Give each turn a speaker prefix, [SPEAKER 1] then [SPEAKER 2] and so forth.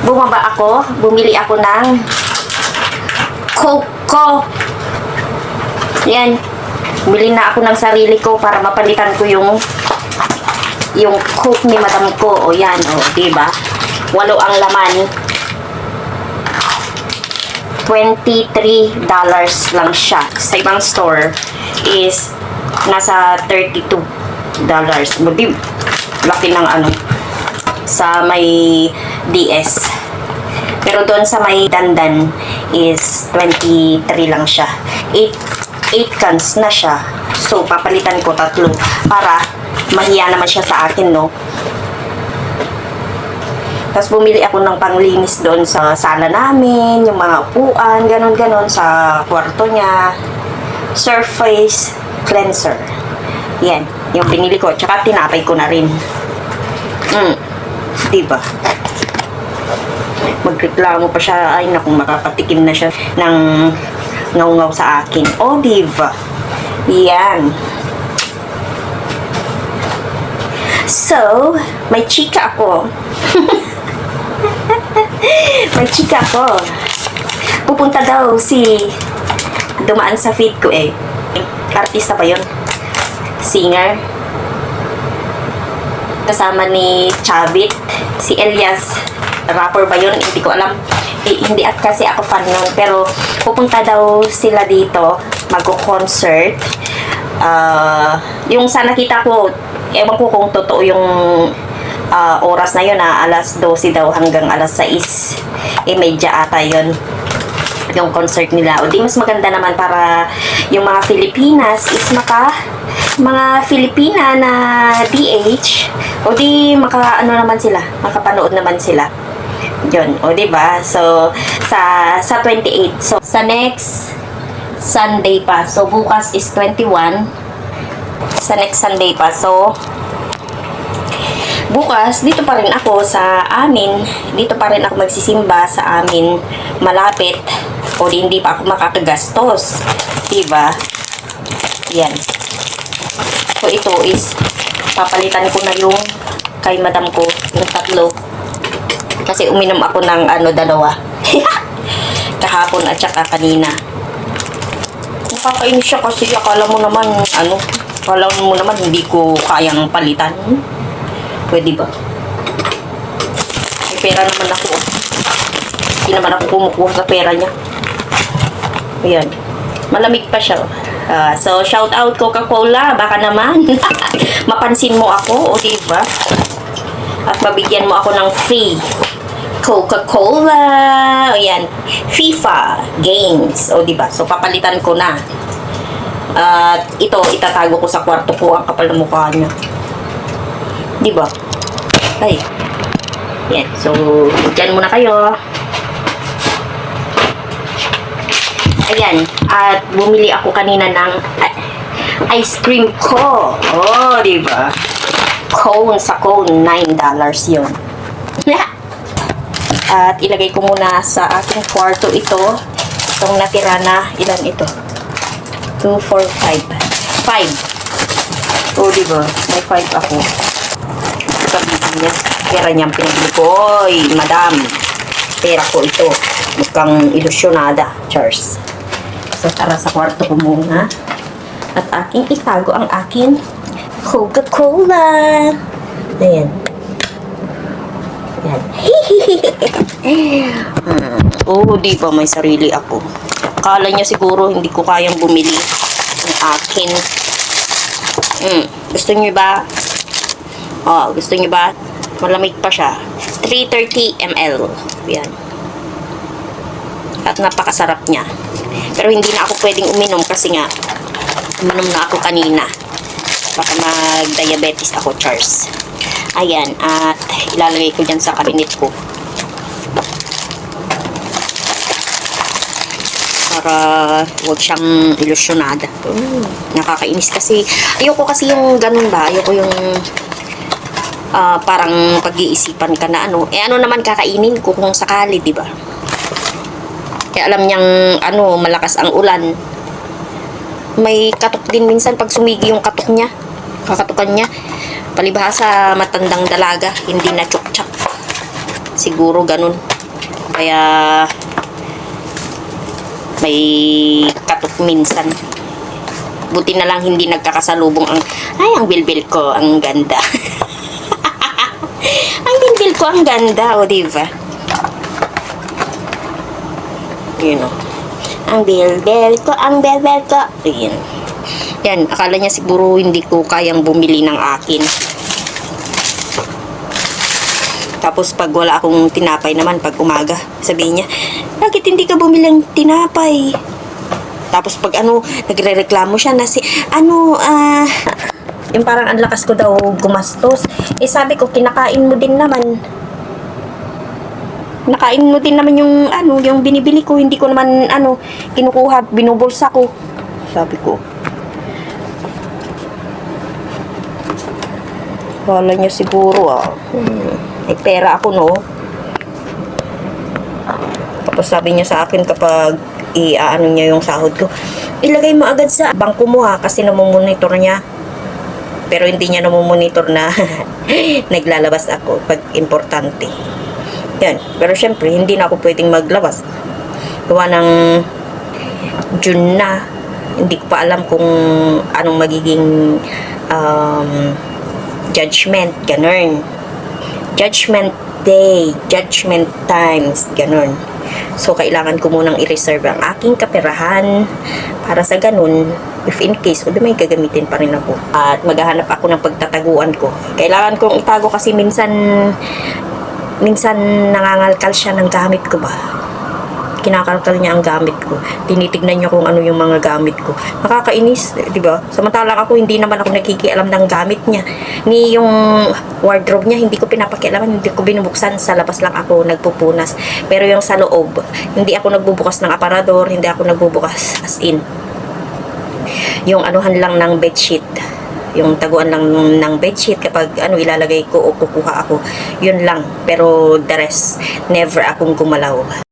[SPEAKER 1] bumaba ako, bumili ako ng Coke. Yan. Bumili na ako ng sarili ko para mapalitan ko yung Coke ni madam ko. O yan, o, diba? 8 ang laman. $23 lang siya. Sa ibang store is nasa $32. Laki ng ano sa may DS. Pero doon sa may Dandan is 23 lang siya. 8 cans na siya. So, papalitan ko 3 para mahiya naman siya sa akin, no? Tapos bumili ako ng panglinis doon sa sala namin, yung mga upuan, ganon-ganon sa kwarto niya. Surface cleanser. Yan, yung binili ko. Tsaka tinapay ko na rin. Diba? Magreklamo pa siya. Ay, naku, makapatikim na siya ng ngaw-ngaw sa akin. O, diba? Yan. So, may chika ako. May chika ako. Pupunta daw dumaan sa feed ko eh. Artista pa yun. Singer. Kasama ni Chavit. Si Elias. Rapper ba yun? Hindi ko alam. Hindi kasi ako fan nun. Pero pupunta daw sila dito. Mag-concert. Yung sa nakita ko, ewan ko kung totoo yung oras na yun, alas 12 daw hanggang alas 6. Medya ata yun yung concert nila. O di mas maganda naman para yung mga Filipinas is mga Filipina na DH, o di ano naman sila, makapanood naman sila. Yun, o di ba? So sa 28. So sa next Sunday pa. So bukas is 21. Sa next Sunday pa. So bukas, dito pa rin ako sa amin. Dito pa rin ako magsisimba sa amin. Malapit. O hindi pa ako makakagastos. Diba? Yan. So ito is papalitan ko na yung kay madam ko. Yung 3. Kasi uminom ako ng 2. Kahapon at saka kanina. Nakakainis siya kasi akala mo naman hindi ko kayang palitan. Pwede ba? May pera naman ako. Hindi naman ako kumukuha sa pera niya. Ayan. Malamig pa siya. So, shout out Coca-Cola. Baka naman. Mapansin mo ako. O, diba? At mabigyan mo ako ng free Coca-Cola. Ayan. FIFA games. O, diba? So, papalitan ko na. At ito, itatago ko sa kwarto ko. Ang kapal na mukha niya. Diba? Ay. Yan. So, dyan muna kayo. Ayan. At bumili ako kanina ng ice cream ko. Oh, diba? Cone sa cone. $9 yun. At ilagay ko muna sa aking kwarto ito. Itong natira na. Ilan ito? 2, 4, 5. 5. Oh, diba? May 5 ako. Pera niyang pinabili ko. Oy, madam. Pera ko ito. Mukhang ilusyonada. Cheers. So, tara sa kwarto ko muna. At aking itago ang aking Coca-Cola. Ayan. Ayan. Oh, di ba may sarili ako? Akala niya siguro hindi ko kayang bumili ng akin. Gusto niyo ba? Oh, gusto niyo ba? Malamig pa siya. 330 ml. Yan. At napakasarap niya. Pero hindi na ako pwedeng uminom kasi nga uminom na ako kanina. Baka mag-diabetes ako, Charles. Ayan. At ilalagay ko dyan sa cabinet ko. Para huwag siyang ilusyonada. Nakakainis kasi. Ayoko kasi yung ganun ba? Ayoko yung parang pag-iisipan ka na ano. Eh ano naman kakainin ko kung sakali, di ba? Kaya alam niyang malakas ang ulan. May katok din minsan pag sumigi yung katok niya. Kakatukan niya. Palibhasa matandang dalaga, hindi na tsuktsak. Siguro ganun. Kaya may katok minsan. Buti na lang hindi nagkakasalubong ang bilbil ko, ang ganda. Ang bilbil ko, ang ganda, o diba? Yun o. Ang bilbil ko, ang bilbil ko. Ayan. Yan, akala niya siguro hindi ko kayang bumili ng akin. Tapos pag wala akong tinapay naman, pag umaga, sabihin niya, bakit hindi ka bumili ng tinapay? Tapos pag nagre-reklamo siya na yung parang ang lakas ko daw gumastos. Eh sabi ko, kinakain mo din naman. Nakain mo din naman yung yung binibili ko, hindi ko naman kinukuha, binubulsa ko. Sabi ko. Wala niya siguro May pera ako, no? Tapos sabi niya sa akin kapag niya yung sahod ko, ilagay mo agad sa bangko mo kasi namomonitor niya. Pero hindi niya namomonitor na naglalabas ako pag importante. Yan. Pero syempre, hindi na ako pwedeng maglabas. Gawa ng June na. Hindi ko pa alam kung anong magiging judgment, ganun. Judgment day, judgment times, ganun. So, kailangan ko munang i-reserve ang aking kaperahan para sa ganun, if in case, may gagamitin pa rin ako. At maghahanap ako ng pagtataguan ko. Kailangan kong itago kasi minsan nangangalkal siya ng gamit ko ba. Kinakalkal niya ang gamit ko. Tinitignan niya kung ano yung mga gamit ko. Nakakainis, di ba? Samantalang ako, hindi naman ako nakikialam ng gamit niya. Ni yung wardrobe niya, hindi ko pinapakialaman, hindi ko binubuksan. Sa labas lang ako nagpupunas. Pero yung sa loob, hindi ako nagbubukas ng aparador, hindi ako nagbubukas as in. Yung anuhan lang ng bedsheet. Yung taguan lang ng bedsheet kapag ilalagay ko o kukuha ako. Yun lang. Pero the rest, never akong gumalaw.